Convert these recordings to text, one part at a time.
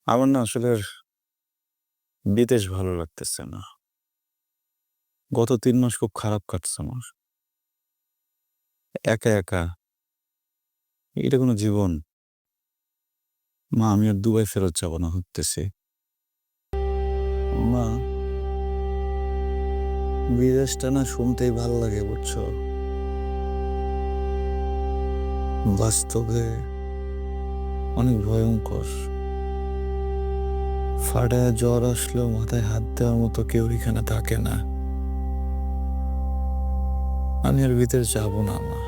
আমার না আসলে আর বিদেশ ভালো লাগতেছে না। গত ৩ মাস খুব খারাপ কাটছে আমার। একা, একা। এটা কোনো জীবন? মা, আমি আর দুবাই ফেরত যাব না ভাবতেছি। মা, বিদেশটা না শুনতেই ভাল লাগে বুঝছো? বাস্তবে অনেক ভয়ংকর। ফাটায় জ্বর আসলেও মাথায় হাত দেওয়ার মতো কেউ এখানে থাকে না। আমি আর ভিতরে যাব না মা।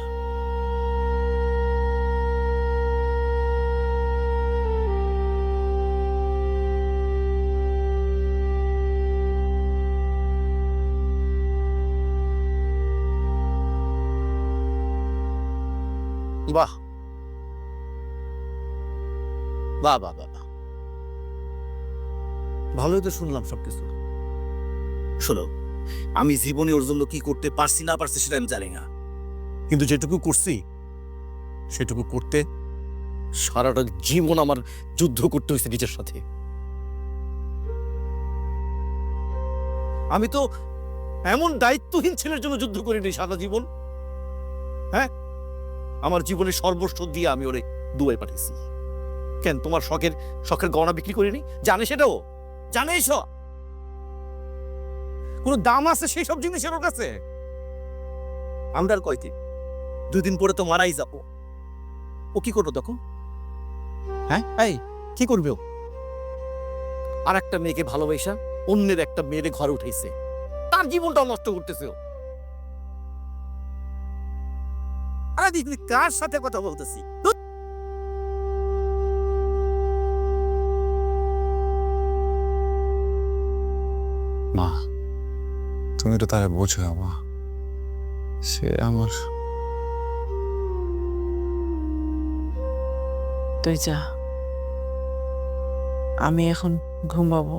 বাহ! বাহ, বাহ, বাহ, বাহ! ভালোই তো শুনলাম সবকিছু। শোনো, আমি জীবনে ওর জন্য কি করতে পারছি না পারছি সেটা আমি জানি না। কিন্তু যেটুকু করছি, সেটুকু করতে সারাটা জীবন আমার যুদ্ধ করতে হয়েছে নিজের সাথে। আমি তো এমন দায়িত্বহীন ছেলের জন্য যুদ্ধ করিনি সারা জীবন। হ্যাঁ? আমার জীবনের সর্বস্ব দিয়ে আমি ওরে দুবাই পাঠিয়েছি। কেন তোমার শখের গহনা বিক্রি করিনি? জানে সেটাও? জানে এসব? কোনো দাম আছে সেই সব জিনিসের ওর কাছে? আমরা আর কয়দিন? ২ দিন পরে তো মারাই যাবো। ও কি করবো তখন? হ্যাঁ? এই কি করবে ও? আরেকটা মেয়েকে ভালোবাসা অন্যের একটা মেয়েরে ঘরে উঠাইছে। তার জীবনটাও নষ্ট করতেছে ও। আরে দিদি কার সাথে কথা বলতেছি? ধুৎ! মা, তুমি তো তারে বোঝো মা। সে আমার তুই যা, আমি এখন ঘুমাবো।